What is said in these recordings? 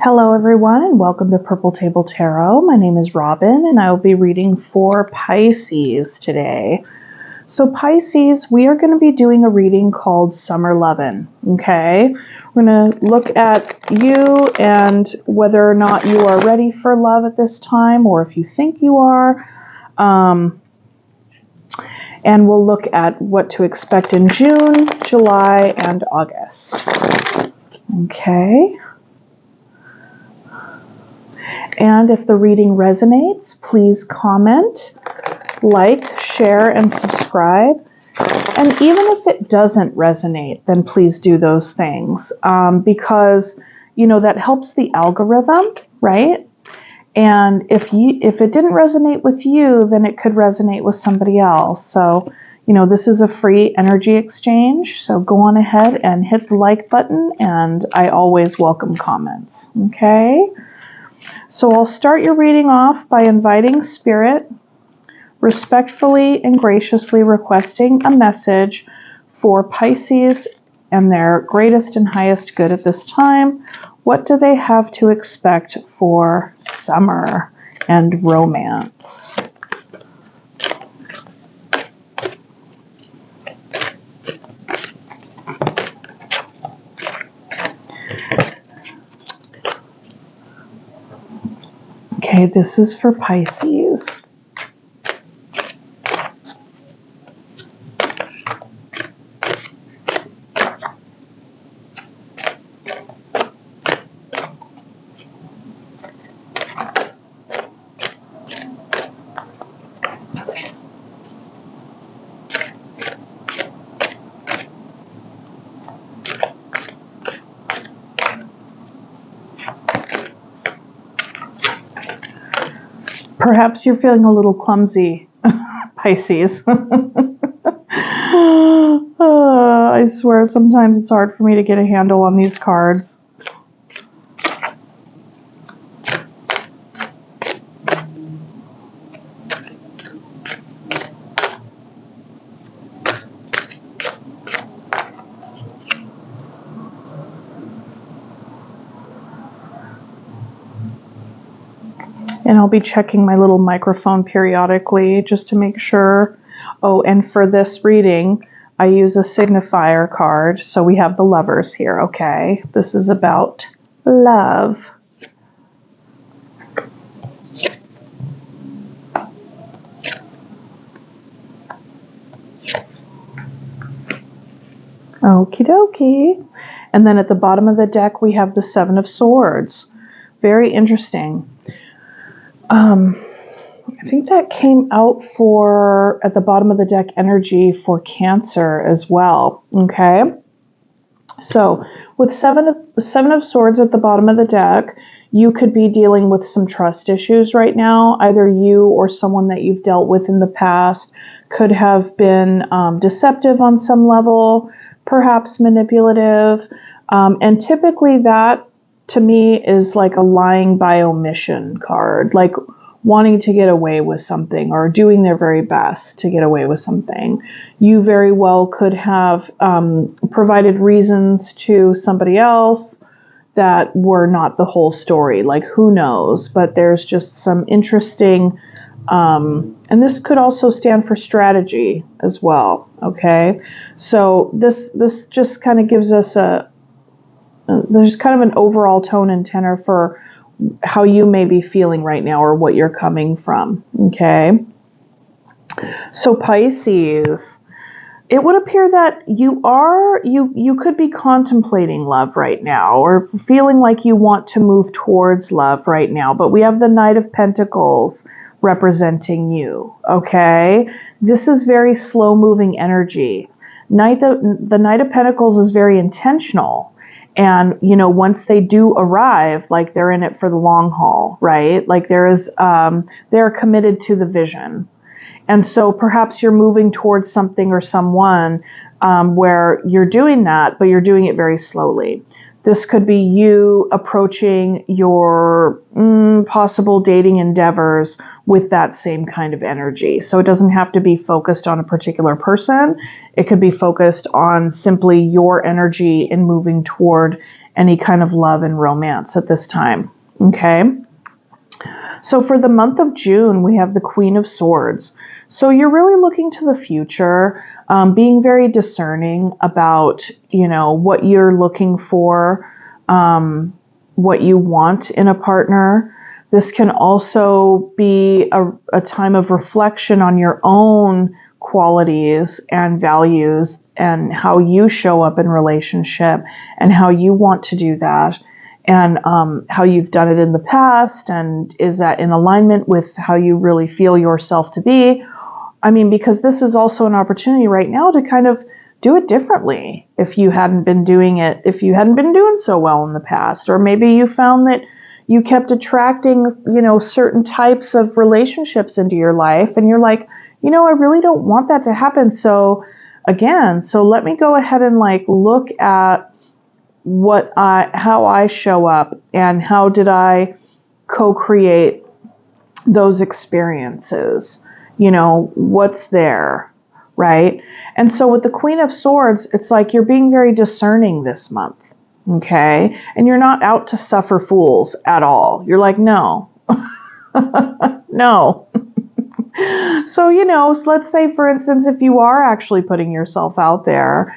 Hello everyone and welcome to Purple Table Tarot. My name is Robin and I will be reading for Pisces today. So Pisces, we are going to be doing a reading called Summer Lovin', okay? We're going to look at you and whether or not you are ready for love at this time or if you think you are. And we'll look at what to expect in June, July, and August. Okay. And if the reading resonates, please comment, like, share, and subscribe. And even if it doesn't resonate, then please do those things because, you know, that helps the algorithm, right? And if it didn't resonate with you, then it could resonate with somebody else. So, you know, this is a free energy exchange. So go on ahead and hit the like button, and I always welcome comments, okay? So I'll start your reading off by inviting Spirit, respectfully and graciously requesting a message for Pisces and their greatest and highest good at this time. What do they have to expect for summer and romance? Okay, this is for Pisces. Perhaps you're feeling a little clumsy, Pisces. I swear sometimes it's hard for me to get a handle on these cards. And I'll be checking my little microphone periodically just to make sure. Oh, and for this reading, I use a signifier card. So we have the lovers here, okay? This is about love. Okie dokie. And then at the bottom of the deck, we have the Seven of Swords. Very interesting. I think that came out for, at the bottom of the deck, energy for Cancer as well. Okay. So with Seven of Swords at the bottom of the deck, you could be dealing with some trust issues right now. Either you or someone that you've dealt with in the past could have been deceptive on some level, perhaps manipulative. And typically that, to me, is like a lying by omission card, like wanting to get away with something or doing their very best to get away with something. You very well could have provided reasons to somebody else that were not the whole story. Like, who knows? But there's just some interesting, and this could also stand for strategy as well. Okay, so this just kind of gives us there's kind of an overall tone and tenor for how you may be feeling right now or what you're coming from. Okay. So Pisces, it would appear that you could be contemplating love right now or feeling like you want to move towards love right now, but we have the Knight of Pentacles representing you. Okay. This is very slow moving energy. The Knight of Pentacles is very intentional. And, you know, once they do arrive, like, they're in it for the long haul, right? Like, they're committed to the vision. And so perhaps you're moving towards something or someone where you're doing that, but you're doing it very slowly. This could be you approaching your possible dating endeavors with that same kind of energy. So it doesn't have to be focused on a particular person. It could be focused on simply your energy in moving toward any kind of love and romance at this time. Okay. So for the month of June, we have the Queen of Swords. So you're really looking to the future, being very discerning about, what you're looking for, what you want in a partner. This can also be a time of reflection on your own qualities and values and how you show up in relationship and how you want to do that, and how you've done it in the past, and is that in alignment with how you really feel yourself to be. I mean, because this is also an opportunity right now to kind of do it differently if you hadn't been doing so well in the past, or maybe you found that you kept attracting, certain types of relationships into your life, and you're like, I really don't want that to happen. So let me go ahead and look at how I show up, and how did I co-create those experiences? What's there, right? And so with the Queen of Swords, it's like you're being very discerning this month, okay? And you're not out to suffer fools at all. You're like, no, no. So, let's say, for instance, if you are actually putting yourself out there,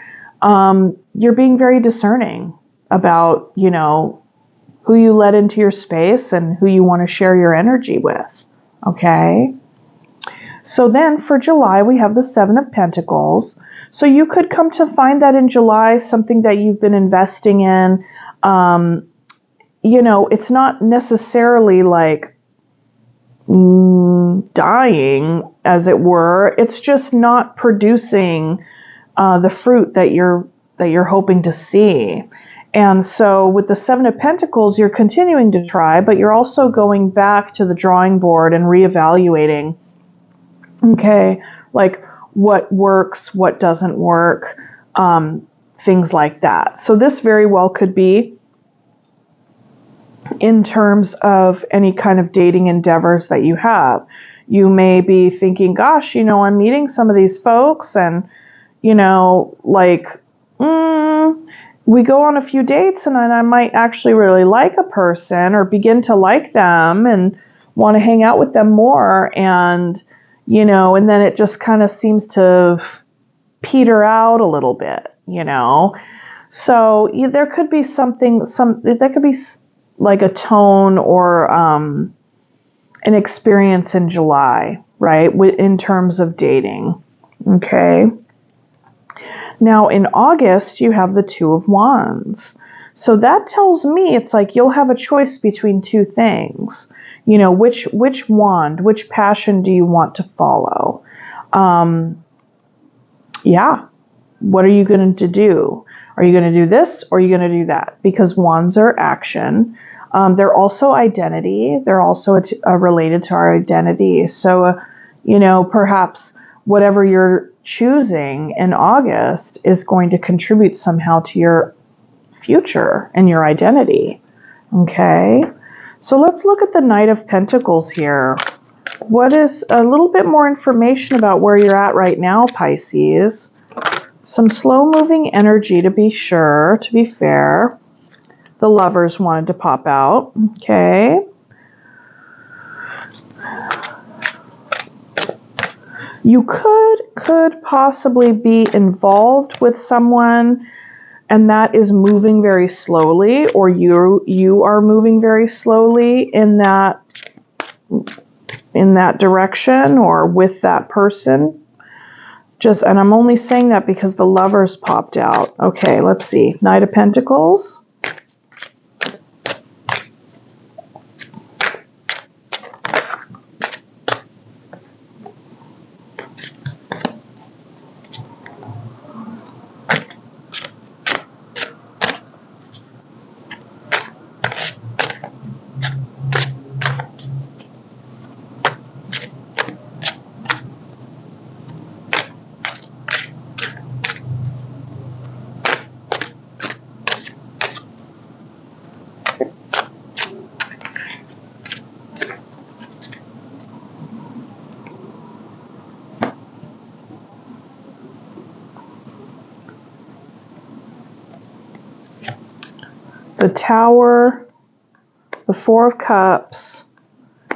you're being very discerning about, who you let into your space and who you want to share your energy with, okay? So then for July, we have the Seven of Pentacles. So you could come to find that in July, something that you've been investing in, it's not necessarily dying, as it were. It's just not producing the fruit that you're hoping to see. And so with the Seven of Pentacles, you're continuing to try, but you're also going back to the drawing board and reevaluating, okay, what works, what doesn't work, things like that. So this very well could be in terms of any kind of dating endeavors that you have. You may be thinking, gosh, I'm meeting some of these folks, and, we go on a few dates, and then I might actually really like a person, or begin to like them and want to hang out with them more. And, and then it just kind of seems to peter out a little bit, So there could be that could be like a tone or an experience in July, right? In terms of dating. Okay. Now in August, you have the Two of Wands. So that tells me it's like you'll have a choice between two things. Which wand, which passion do you want to follow? What are you going to do? Are you going to do this, or are you going to do that? Because wands are action. They're also identity. They're also related to our identity. So, perhaps whatever you're choosing in August is going to contribute somehow to your future and your identity. Okay. So let's look at the Knight of Pentacles here. What is a little bit more information about where you're at right now, Pisces? Some slow-moving energy, to be sure, to be fair. The Lovers wanted to pop out. Okay. You could possibly be involved with someone, and that is moving very slowly, or you are moving very slowly in that direction, or with that person. And I'm only saying that because the Lovers popped out. Okay, let's see. Knight of Pentacles. Tower, the Four of Cups,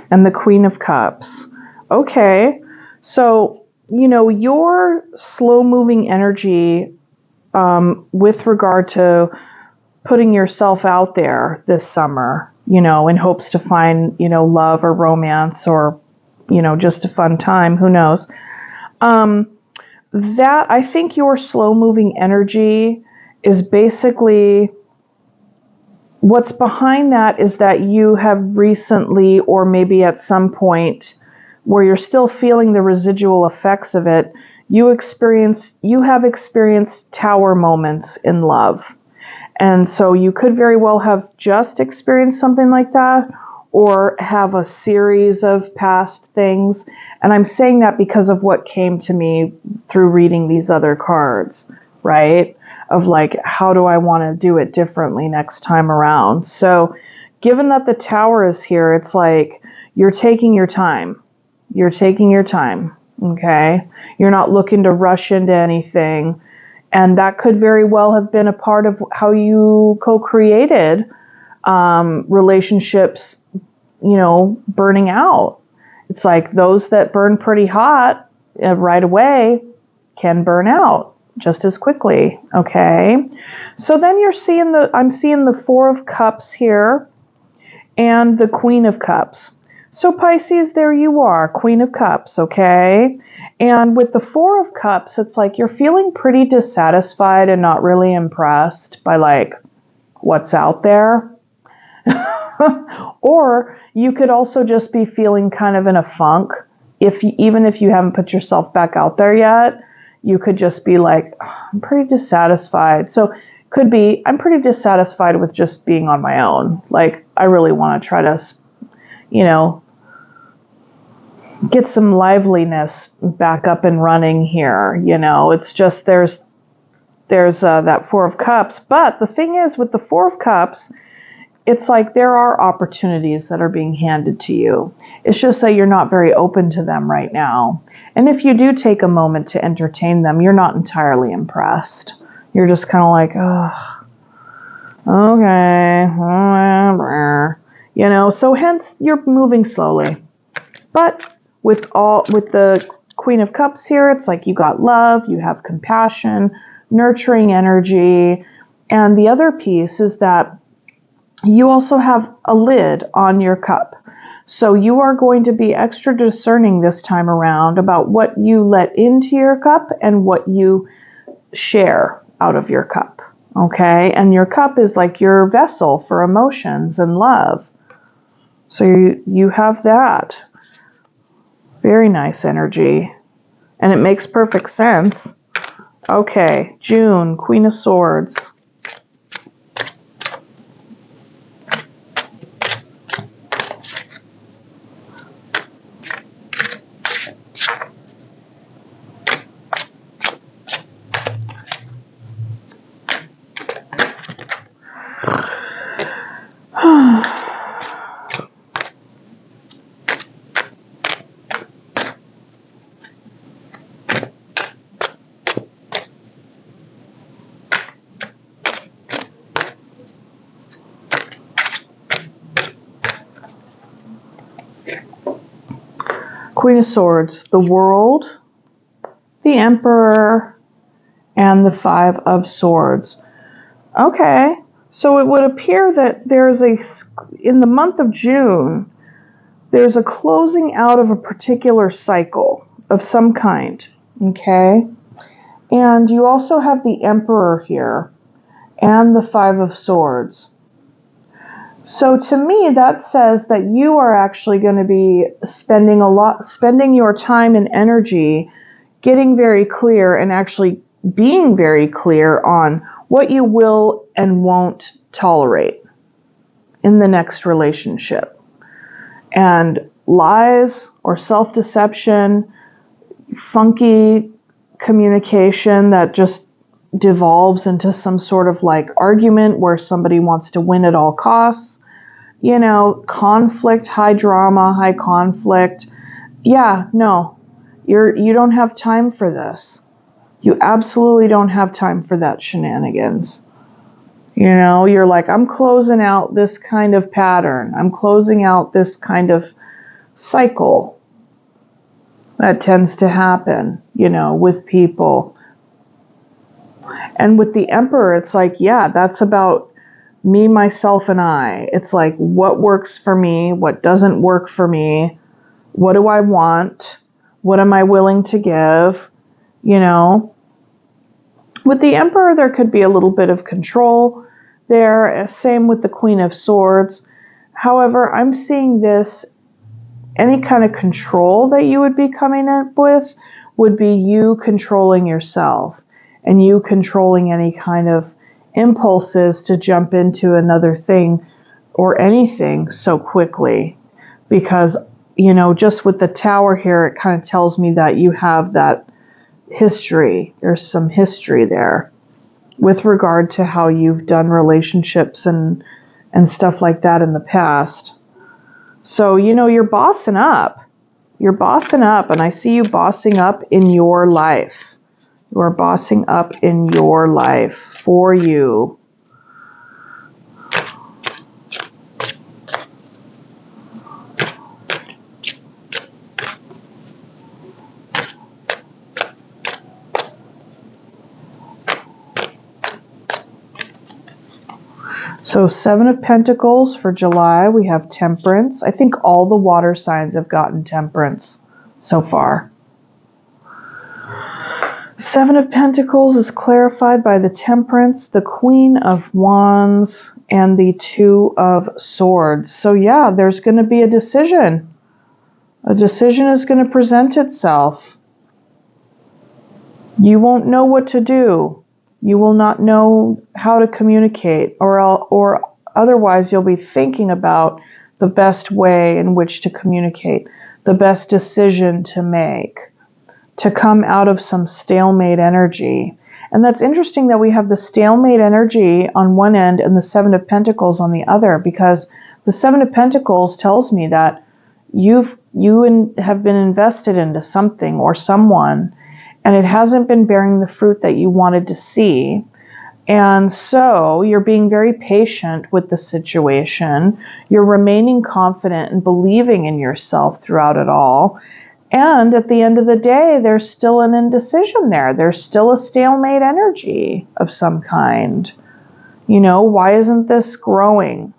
and the Queen of Cups. Okay, so, you know, your slow-moving energy with regard to putting yourself out there this summer, you know, in hopes to find, you know, love or romance or, you know, just a fun time, who knows. That, I think your slow-moving energy is basically, what's behind that is that you have recently, or maybe at some point where you're still feeling the residual effects of it, you have experienced tower moments in love. And so you could very well have just experienced something like that, or have a series of past things. And I'm saying that because of what came to me through reading these other cards, right? Of like, how do I want to do it differently next time around? So given that the Tower is here, it's like you're taking your time. You're taking your time, okay? You're not looking to rush into anything. And that could very well have been a part of how you co-created relationships, you know, burning out. It's like those that burn pretty hot right away can burn out just as quickly, okay? So then I'm seeing the Four of Cups here and the Queen of Cups. So Pisces, there you are, Queen of Cups, okay? And with the Four of Cups, it's like you're feeling pretty dissatisfied and not really impressed by like what's out there. Or you could also just be feeling kind of in a funk. Even if you haven't put yourself back out there yet, you could just be like, oh, I'm pretty dissatisfied. So could be, I'm pretty dissatisfied with just being on my own. Like, I really want to try to, you know, get some liveliness back up and running here. You know, it's just there's that Four of Cups. But the thing is, with the Four of Cups, it's like there are opportunities that are being handed to you. It's just that you're not very open to them right now. And if you do take a moment to entertain them, you're not entirely impressed. You're just kind of like, oh, okay, you know, so hence you're moving slowly. But with the Queen of Cups here, it's like you got love, you have compassion, nurturing energy. And the other piece is that you also have a lid on your cup. So you are going to be extra discerning this time around about what you let into your cup and what you share out of your cup. Okay? And your cup is like your vessel for emotions and love. So you have that. Very nice energy. And it makes perfect sense. Okay, June, Queen of Swords. Queen of Swords, the World, the Emperor, and the Five of Swords. Okay, so it would appear that in the month of June, there's a closing out of a particular cycle of some kind, okay? And you also have the Emperor here and the Five of Swords. So to me, that says that you are actually going to be spending your time and energy getting very clear and actually being very clear on what you will and won't tolerate in the next relationship. And lies or self-deception, funky communication that just devolves into some sort of like argument where somebody wants to win at all costs, you know, conflict, high drama, high conflict. Yeah, no, you don't have time for this. You absolutely don't have time for that shenanigans. You know, you're like, I'm closing out this kind of pattern. I'm closing out this kind of cycle that tends to happen, you know, with people. And with the Emperor, it's like, yeah, that's about me, myself, and I. It's like, what works for me? What doesn't work for me? What do I want? What am I willing to give? You know, with the Emperor, there could be a little bit of control there. Same with the Queen of Swords. However, I'm seeing this, any kind of control that you would be coming up with would be you controlling yourself and you controlling any kind of impulses to jump into another thing or anything so quickly. Because, you know, just with the Tower here, it kind of tells me that you have that history. There's some history there with regard to how you've done relationships and stuff like that in the past. So, you know, you're bossing up. You're bossing up, and I see you bossing up in your life. You are bossing up in your life for you. So 7 of Pentacles for July, we have Temperance. I think all the water signs have gotten Temperance so far. 7 of Pentacles is clarified by the Temperance, the Queen of Wands, and the 2 of Swords. So yeah, there's going to be a decision. A decision is going to present itself. You won't know what to do. You will not know how to communicate, or otherwise you'll be thinking about the best way in which to communicate, the best decision to make, to come out of some stalemate energy. And that's interesting that we have the stalemate energy on one end and the 7 of Pentacles on the other, because the 7 of Pentacles tells me that you have been invested into something or someone, and it hasn't been bearing the fruit that you wanted to see. And so you're being very patient with the situation. You're remaining confident and believing in yourself throughout it all. And at the end of the day, there's still an indecision there. There's still a stalemate energy of some kind. You know, why isn't this growing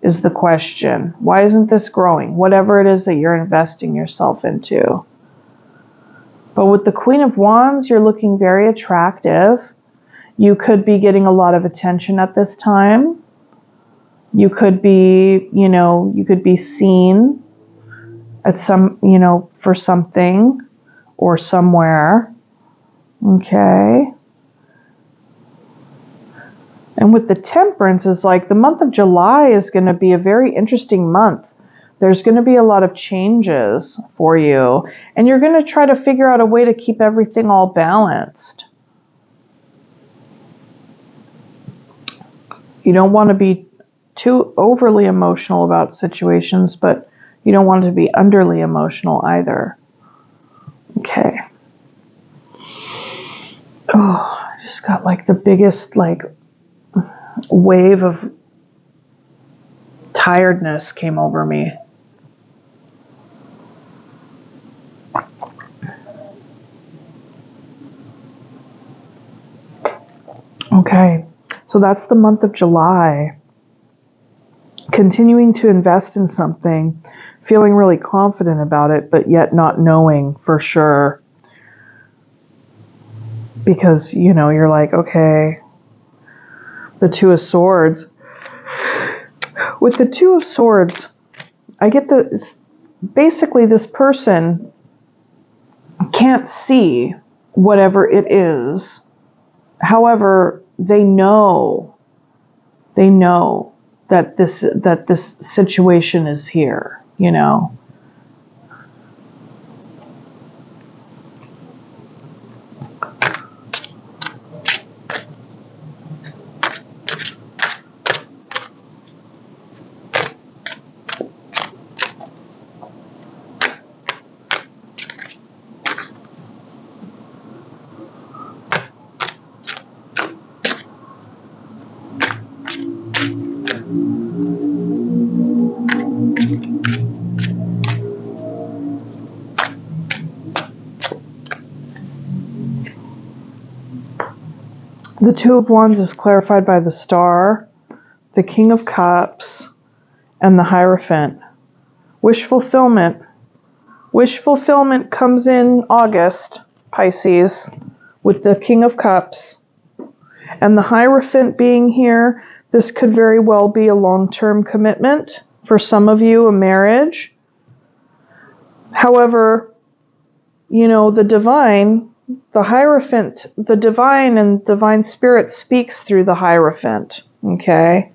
is the question. Why isn't this growing? Whatever it is that you're investing yourself into. But with the Queen of Wands, you're looking very attractive. You could be getting a lot of attention at this time. You could be, you know, you could be seen at some, you know, for something or somewhere. Okay. And with the Temperance, it's like the month of July is going to be a very interesting month. There's going to be a lot of changes for you, and you're going to try to figure out a way to keep everything all balanced. You don't want to be too overly emotional about situations, but you don't want to be underly emotional either. Okay. Oh, I just got like the biggest like wave of tiredness came over me. Okay, so that's the month of July. Continuing to invest in something, feeling really confident about it, but yet not knowing for sure. Because, you know, you're like, okay, the 2 of Swords. With the 2 of Swords, I get basically this person can't see whatever it is. However, they know that this situation is here, you know. The Two of Wands is clarified by the Star, the King of Cups, and the Hierophant. Wish fulfillment. Wish fulfillment comes in August, Pisces, with the King of Cups. And the Hierophant being here, this could very well be a long-term commitment. For some of you, a marriage. However, you know, the divine, the Hierophant, the divine and divine spirit speaks through the Hierophant, okay?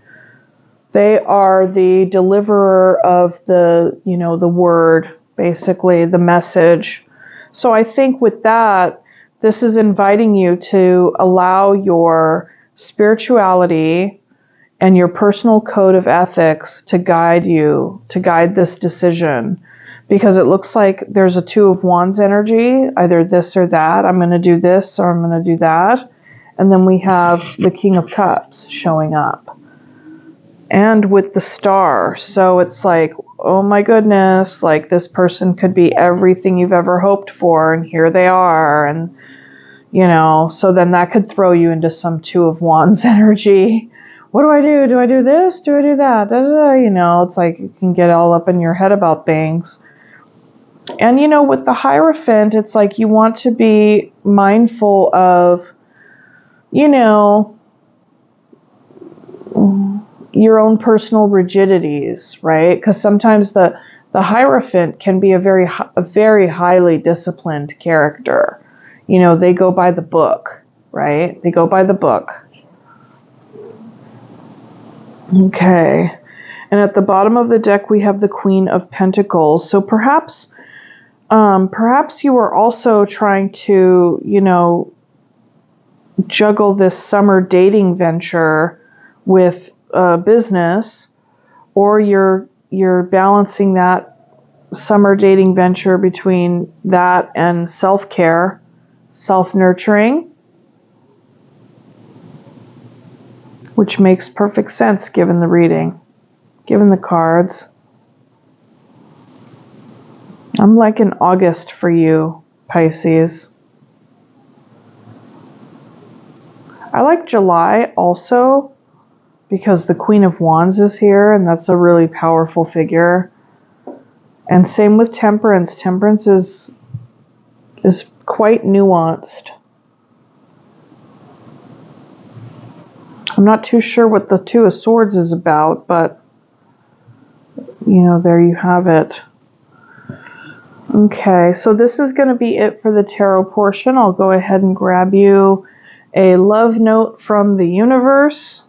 They are the deliverer of the, you know, the word, basically, the message. So I think with that, this is inviting you to allow your spirituality and your personal code of ethics to guide you, to guide this decision. Because it looks like there's a Two of Wands energy, either this or that. I'm going to do this or I'm going to do that. And then we have the King of Cups showing up. And with the Star. So it's like, oh my goodness, like this person could be everything you've ever hoped for, and here they are. And, you know, so then that could throw you into some Two of Wands energy. What do I do? Do I do this? Do I do that? Da, da, da. You know, it's like you can get all up in your head about things. And, you know, with the Hierophant, it's like you want to be mindful of, you know, your own personal rigidities, right? Because sometimes the Hierophant can be a very highly disciplined character. You know, they go by the book, right? They go by the book. Okay. And at the bottom of the deck, we have the Queen of Pentacles. So perhaps you are also trying to, you know, juggle this summer dating venture with business, or you're balancing that summer dating venture between that and self-care, self-nurturing, which makes perfect sense given the reading, given the cards. I'm like in August for you, Pisces. I like July also because the Queen of Wands is here, and that's a really powerful figure. And same with Temperance. Temperance is quite nuanced. I'm not too sure what the Two of Swords is about, but, you know, there you have it. Okay, so this is going to be it for the tarot portion. I'll go ahead and grab you a love note from the universe.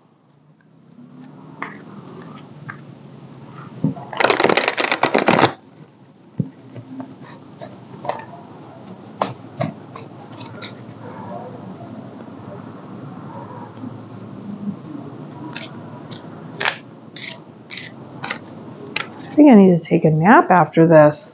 I think I need to take a nap after this.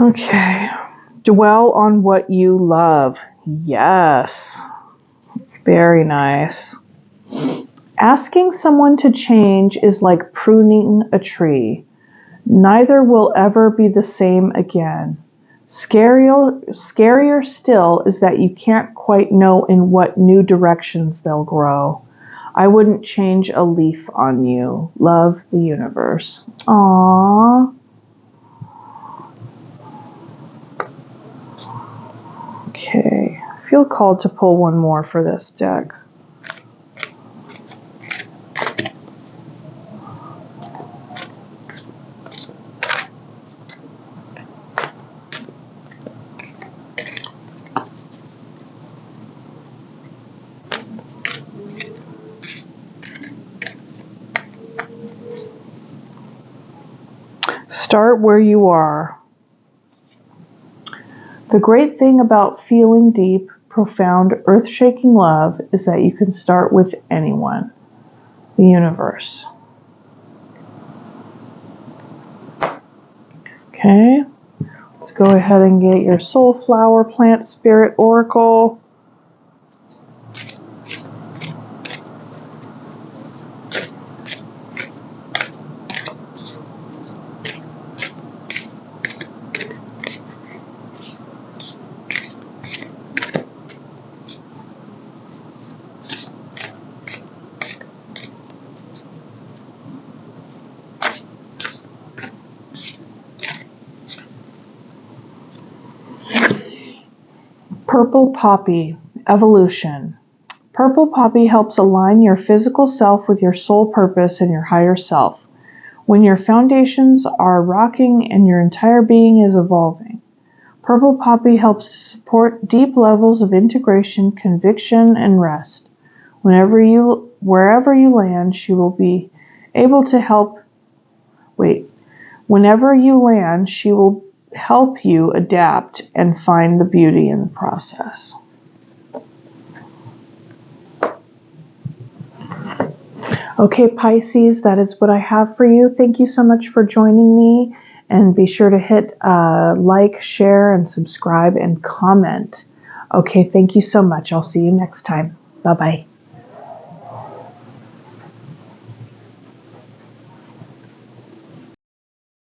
Okay. Dwell on what you love. Yes. Very nice. Asking someone to change is like pruning a tree. Neither will ever be the same again. Scarier still is that you can't quite know in what new directions they'll grow. I wouldn't change a leaf on you. Love, the universe. Aww. Okay, I feel called to pull one more for this deck. Start where you are. The great thing about feeling deep, profound, earth-shaking love is that you can start with anyone. the universe. Okay, let's go ahead and get your Soulflower Plant Spirit Oracle. Purple Poppy, Evolution. Purple Poppy helps align your physical self with your soul purpose and your higher self. When your foundations are rocking and your entire being is evolving. Purple Poppy helps to support deep levels of integration, conviction, and rest. Wherever you land, she will be able to help. Whenever you land, she will help you adapt and find the beauty in the process. Okay, Pisces, that is what I have for you. Thank you so much for joining me, and be sure to hit like, share, and subscribe and comment. Okay, thank you so much. I'll see you next time. Bye-bye.